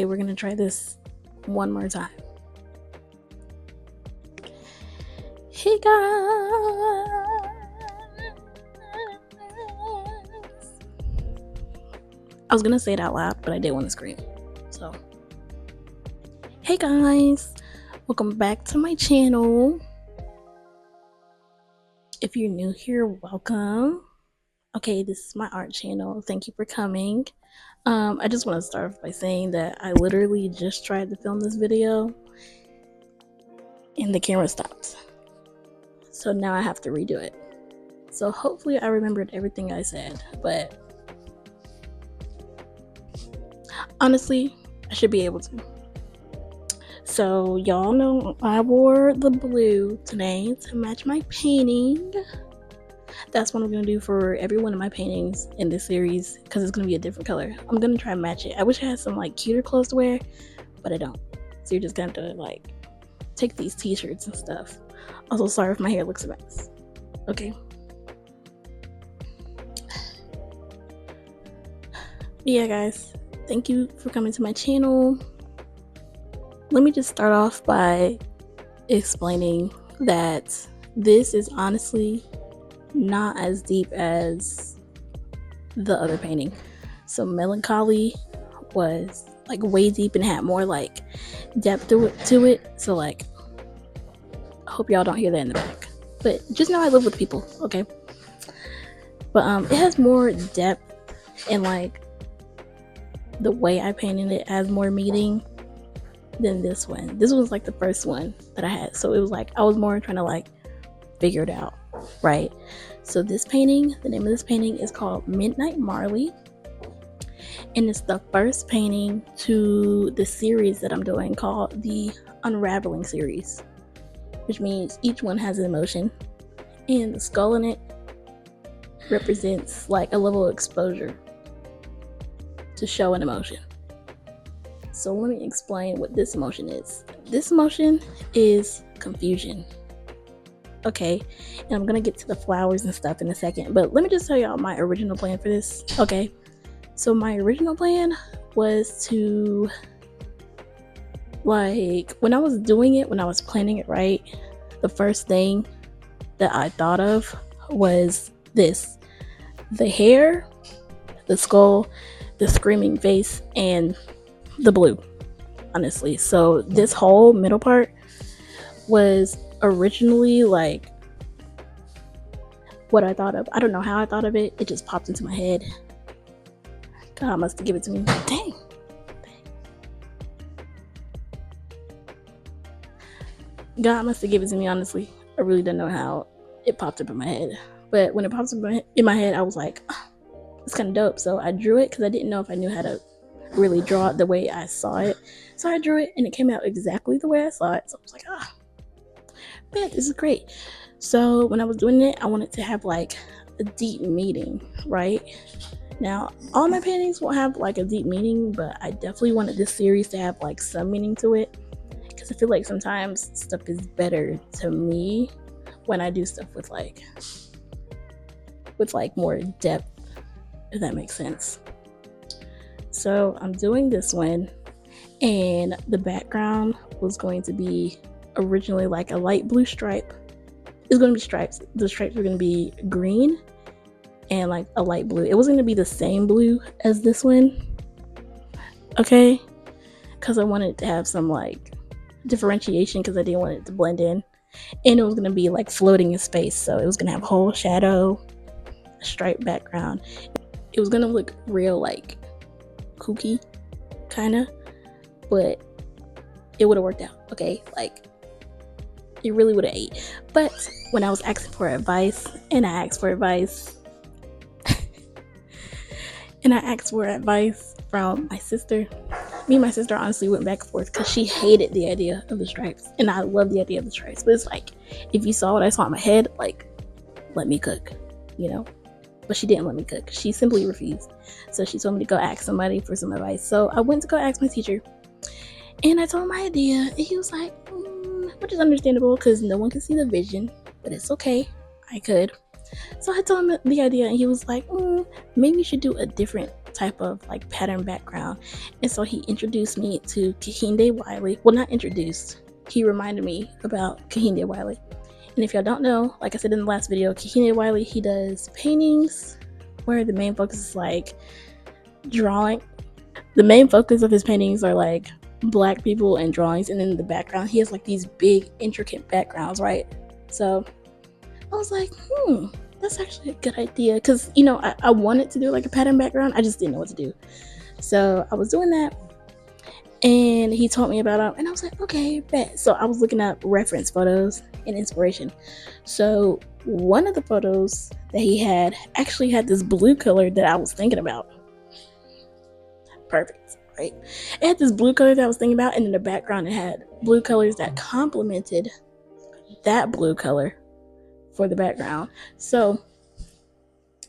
Okay, we're gonna try this one more time. Hey guys! I was gonna say it out loud, but I didn't want to scream. So, hey guys! Welcome back to my channel. If you're new here, welcome. Okay, this is my art channel. Thank you for coming. I just want to start off by saying that I literally just tried to film this video and the camera stopped. So now I have to redo it. So hopefully I remembered everything I said, but honestly, I should be able to. So y'all know I wore the blue today to match my painting. That's what I'm going to do for every one of my paintings in this series because it's going to be a different color. I'm going to try and match it. I wish I had some like cuter clothes to wear, but I don't. So you're just going to like take these t-shirts and stuff. Also, sorry if my hair looks a mess. Okay. Yeah, guys. Thank you for coming to my channel. Let me just start off by explaining that this is honestly not as deep as the other painting. So Melancholy was like way deep and had more like depth to it. So like, I hope y'all don't hear that in the back. But just know I live with people, okay? But it has more depth and like the way I painted it has more meaning than this one. This was like the first one that I had. So it was like I was more trying to like figure it out, right? So this painting, the name of this painting is called MidnightMarley, and it's the first painting to the series that I'm doing called the Unraveling series, which means each one has an emotion, and the skull in it represents like a level of exposure to show an emotion. So let me explain what this emotion is. This emotion is confusion. Okay, and I'm gonna get to the flowers and stuff in a second, but let me just tell y'all my original plan for this. Okay, so my original plan was to, like, when I was doing it, when I was planning it, right, the first thing that I thought of was this: the hair, the skull, the screaming face, and the blue, honestly. So this whole middle part was originally like what I thought of. I don't know how I thought of it. It just popped into my head. God must have given it to me. Dang. God must have given it to me, honestly. I really don't know how it popped up in my head. But when it popped up in my head, I was like, oh, it's kind of dope. So I drew it because I didn't know if I knew how to really draw it the way I saw it. So I drew it and it came out exactly the way I saw it. So I was like, ah, man, this is great. So when I was doing it, I wanted to have like a deep meaning, right? Now, all my paintings will have like a deep meaning, but I definitely wanted this series to have like some meaning to it, because I feel like sometimes stuff is better to me when I do stuff with like more depth, if that makes sense. So I'm doing this one, and the background was going to be originally like a light blue stripe. It's going to be stripes. The stripes are going to be green and like a light blue. It wasn't going to be the same blue as this one, okay? Because I wanted to have some like differentiation, because I didn't want it to blend in. And it was going to be like floating in space, so it was going to have a whole shadow, a striped background. It was going to look real like kooky, kind of, but it would have worked out, okay? Like, it really would have ate. But when I was asking for advice, and I asked for advice from my sister, me and my sister honestly went back and forth because she hated the idea of the stripes, and I love the idea of the stripes. But it's like, if you saw what I saw in my head, like, let me cook, you know? But she didn't let me cook. She simply refused. So she told me to go ask somebody for some advice. So I went to go ask my teacher, and I told him my idea, and he was like, which is understandable because no one could see the vision, but it's okay. I could. So I told him the idea, and he was like, maybe you should do a different type of like pattern background. And so he introduced me to Kehinde Wiley. Well, not introduced, he reminded me about Kehinde Wiley. And if y'all don't know, like I said in the last video, Kehinde Wiley, he does paintings where the main focus is like drawing. The main focus of his paintings are like black people and drawings, and then in the background he has like these big intricate backgrounds, right? So I was like, that's actually a good idea, because you know I wanted to do like a pattern background, I just didn't know what to do. So I was doing that, and he told me about it, and I was like, okay, bet. So I was looking up reference photos and inspiration. So one of the photos that he had actually had this blue color that I was thinking about. Perfect, right? It had this blue color that I was thinking about, and in the background it had blue colors that complemented that blue color for the background. So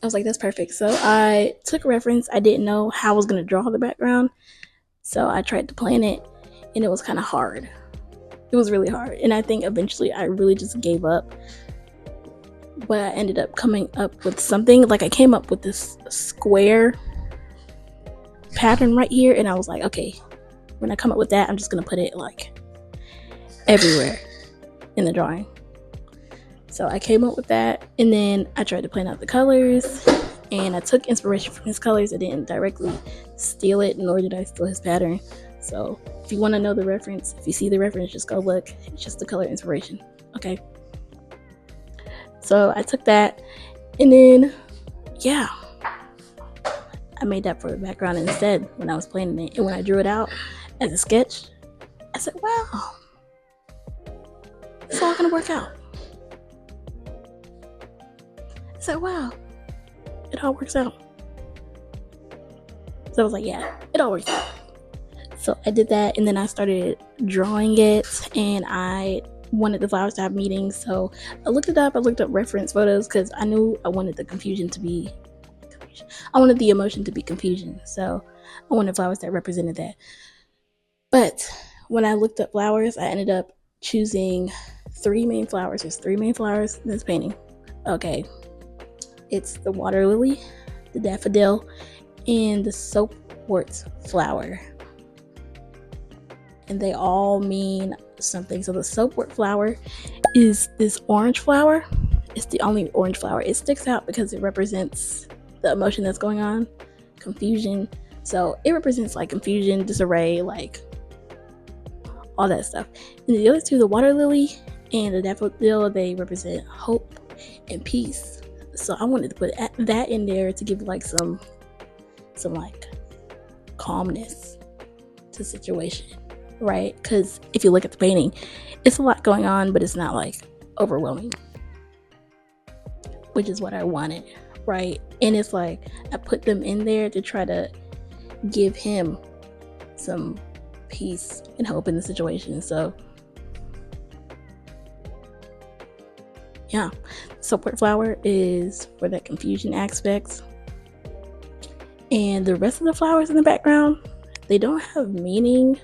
I was like, that's perfect. So I took a reference. I didn't know how I was going to draw the background, so I tried to plan it, and it was kind of hard. It was really hard, and I think eventually I really just gave up. But I ended up coming up with something. Like I came up with this square pattern right here, and I was like, okay, when I come up with that, I'm just gonna put it like everywhere in the drawing. So I came up with that, and then I tried to plan out the colors, and I took inspiration from his colors. I didn't directly steal it, nor did I steal his pattern. So if you want to know the reference, if you see the reference, just go look. It's just the color inspiration. Okay, so I took that, and then yeah, I made that for the background instead when I was planning it. And when I drew it out as a sketch, I said, wow, it's all gonna work out. I said, wow, it all works out. So I was like, yeah, it all works out. So I did that, and then I started drawing it, and I wanted the flowers to have meanings. So I looked it up. I looked up reference photos because I knew I wanted the confusion to be I wanted the emotion to be confusion. So I wanted flowers that represented that. But when I looked up flowers, I ended up choosing 3 main flowers. There's 3 main flowers in this painting. Okay. It's the water lily, the daffodil, and the soapwort flower. And they all mean something. So the soapwort flower is this orange flower. It's the only orange flower. It sticks out because it represents the emotion that's going on, confusion. So it represents like confusion, disarray, like all that stuff. And the other 2, the water lily and the daffodil, they represent hope and peace. So I wanted to put that in there to give like some like calmness to the situation, right? Because if you look at the painting, it's a lot going on, but it's not like overwhelming, which is what I wanted, right? And it's like I put them in there to try to give him some peace and hope in the situation. So yeah, soapwort flower is for that confusion aspect, and the rest of the flowers in the background, they don't have meaning.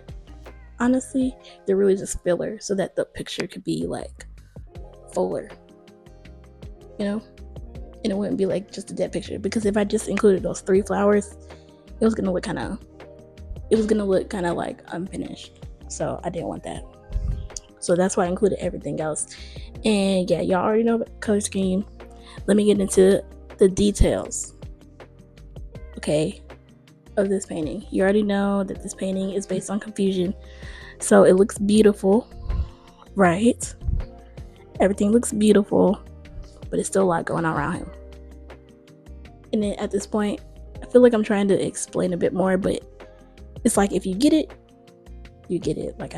Honestly, they're really just filler so that the picture could be like fuller, you know, and it wouldn't be like just a dead picture. Because if I just included those 3 flowers, it was gonna look kind of like unfinished. So I didn't want that. So that's why I included everything else. And yeah, y'all already know the color scheme. Let me get into the details, okay, of this painting. You already know that this painting is based on confusion. So it looks beautiful, right? Everything looks beautiful, but it's still a lot going on around him. And then at this point, I feel like I'm trying to explain a bit more, but it's like if you get it, you get it. Like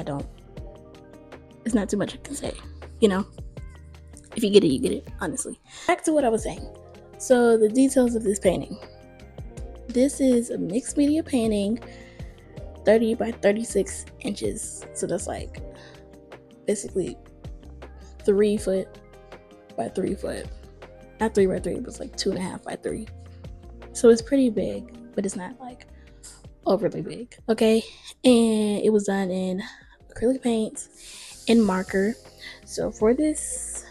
it's not too much I can say, you know? If you get it, you get it, honestly. Back to what I was saying. So the details of this painting. This is a mixed media painting, 30 by 36 inches. So that's like basically 3 foot by 3 foot. Not 3 by 3, but it's like 2.5 by 3. So it's pretty big, but it's not like overly big, okay? And it was done in acrylic paints and marker. So for this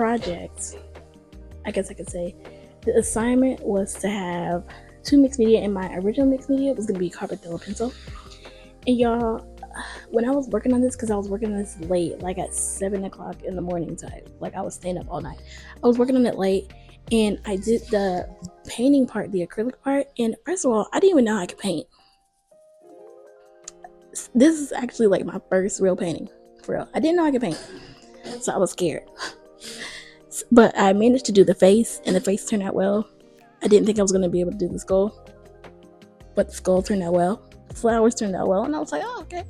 project, I guess I could say, the assignment was to have 2 mixed media, and my original mixed media was going to be carpet thin pencil. And y'all, when I was working on this, because I was working on this late, like at 7 o'clock in the morning type, like I was staying up all night. I was working on it late, and I did the painting part, the acrylic part, and first of all, I didn't even know I could paint. This is actually like my first real painting, for real. I didn't know I could paint, so I was scared. But I managed to do the face, and the face turned out well. I didn't think I was going to be able to do the skull, but the skull turned out well. The flowers turned out well, and I was like, oh, okay.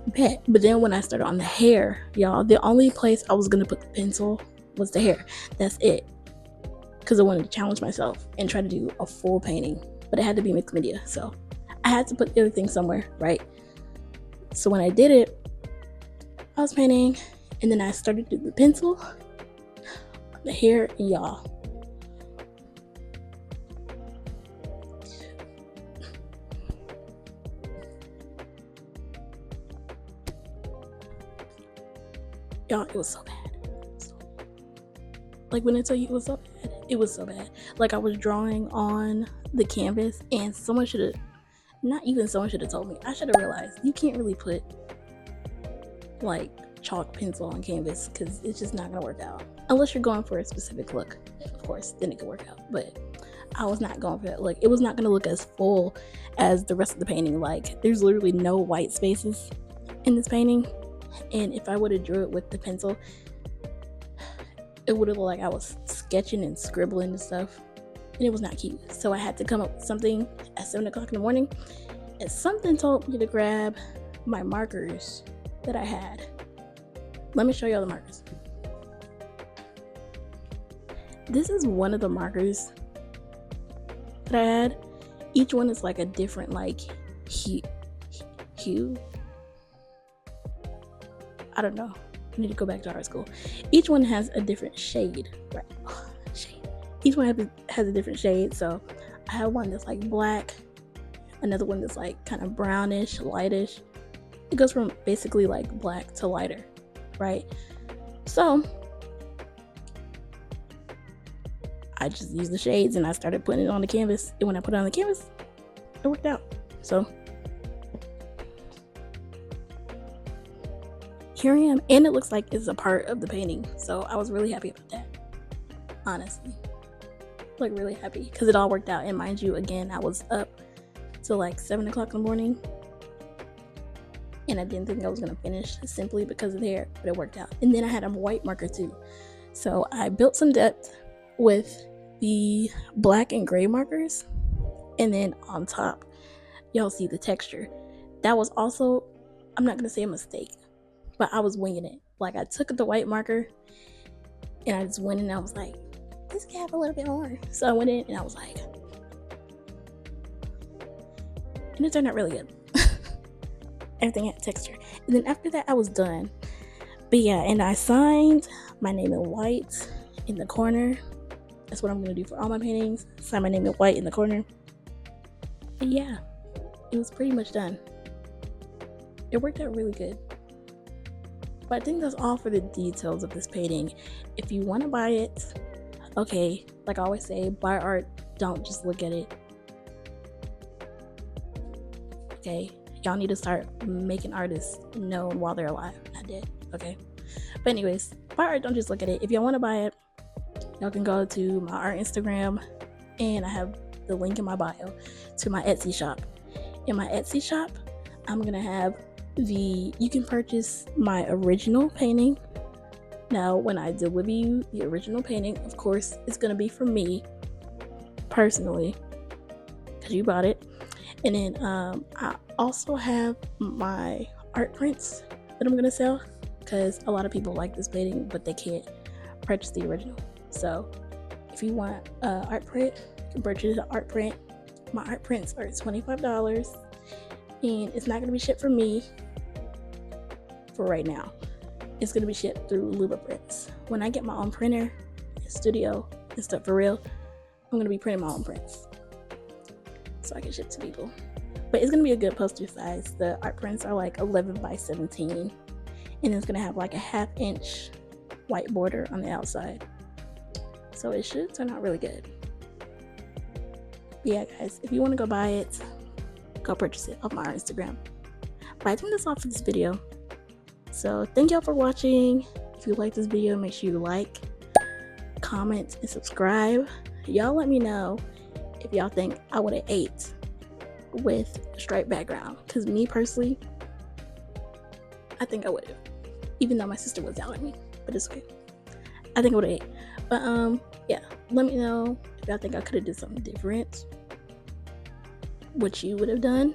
Bet. But then when I started on the hair, y'all, the only place I was going to put the pencil was the hair. That's it. Because I wanted to challenge myself and try to do a full painting, but it had to be mixed media, so I had to put the other thing somewhere, right? So when I did it, I was painting, and then I started to do the pencil, the hair, and y'all, it was so bad. Like, when I tell you it was so bad, it was so bad. Like, I was drawing on the canvas, and someone should have told me. I should have realized you can't really put like chalk pencil on canvas, because it's just not gonna work out unless you're going for a specific look. Of course, then it could work out, but I was not going for that look. It was not gonna look as full as the rest of the painting. Like, there's literally no white spaces in this painting, and if I would have drew it with the pencil, it would have looked like I was sketching and scribbling and stuff, and it was not cute. So I had to come up with something at 7 o'clock in the morning, and something told me to grab my markers that I had. Let me show y'all the markers. This is one of the markers that I had. Each one is like a different like hue. I don't know. I need to go back to art school. Each one has a different shade, right? Shade. Each one has a different shade. So I have one that's like black, another one that's like kind of brownish, lightish. It goes from basically like black to lighter, right? So I just used the shades and I started putting it on the canvas. And when I put it on the canvas, it worked out. So here I am, and it looks like it's a part of the painting, so I was really happy about that, honestly, like really happy, because it all worked out. And mind you, again, I was up till like 7 o'clock in the morning, and I didn't think I was gonna finish simply because of the hair, but it worked out. And then I had a white marker too, so I built some depth with the black and gray markers, and then on top y'all see the texture. That was also, I'm not gonna say a mistake, but I was winging it. Like, I took the white marker and I just went in and I was like, this can have a little bit more. So I went in and I was like, and it turned out really good. Everything had texture. And then after that, I was done. But yeah, and I signed my name in white in the corner. That's what I'm gonna do for all my paintings. Sign my name in white in the corner. And yeah, it was pretty much done. It worked out really good. But I think that's all for the details of this painting. If you want to buy it, okay, like I always say, buy art, don't just look at it. Okay, y'all need to start making artists known while they're alive, not dead, okay? But anyways, buy art, don't just look at it. If y'all want to buy it, y'all can go to my art Instagram, and I have the link in my bio to my Etsy shop. In my Etsy shop, I'm gonna have you can purchase my original painting. Now, when I deliver you the original painting, of course, it's gonna be from me personally, because you bought it. And then I also have my art prints that I'm gonna sell, because a lot of people like this painting, but they can't purchase the original. So if you want an art print, you can purchase an art print. My art prints are $25, and it's not gonna be shipped from me for right now. It's gonna be shipped through Luba Prints. When I get my own printer, studio and stuff for real, I'm gonna be printing my own prints so I can ship to people. But it's gonna be a good poster size. The art prints are like 11 by 17, and it's gonna have like a 1/2 inch white border on the outside. So it should turn out really good. Yeah, guys, if you want to go buy it, go purchase it off my Instagram. But I think that's all for this video. So thank y'all for watching. If you like this video, make sure you like, comment, and subscribe. Y'all let me know if y'all think I would have ate with a striped background. Because me personally, I think I would have. Even though my sister was yelling at me. But it's okay. I think I would have ate. But yeah, let me know if y'all think I could have did something different. What you would have done.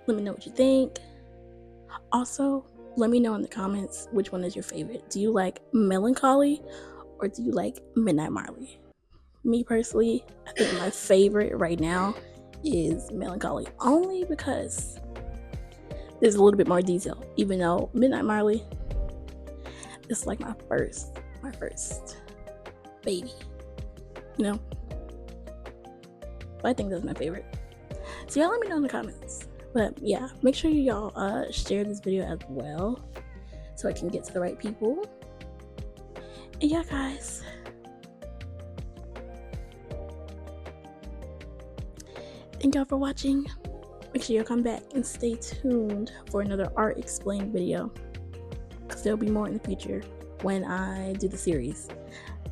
Let me know what you think. Also, let me know in the comments which one is your favorite. Do you like Melancholy or do you like Midnight Marley? Me personally, I think my favorite right now is Melancholy, only because there's a little bit more detail. Even though Midnight Marley is like my first baby, you know. But I think that's my favorite. So y'all let me know in the comments. But yeah, make sure y'all share this video as well so I can get to the right people. And yeah, guys, thank y'all for watching. Make sure y'all come back and stay tuned for another art explained video, because there'll be more in the future when I do the series.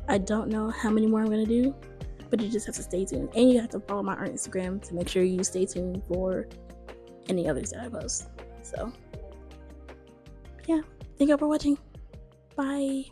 I don't know how many more I'm gonna do, but you just have to stay tuned, and you have to follow my art Instagram to make sure you stay tuned for any others that I post. So yeah, thank y'all for watching. Bye.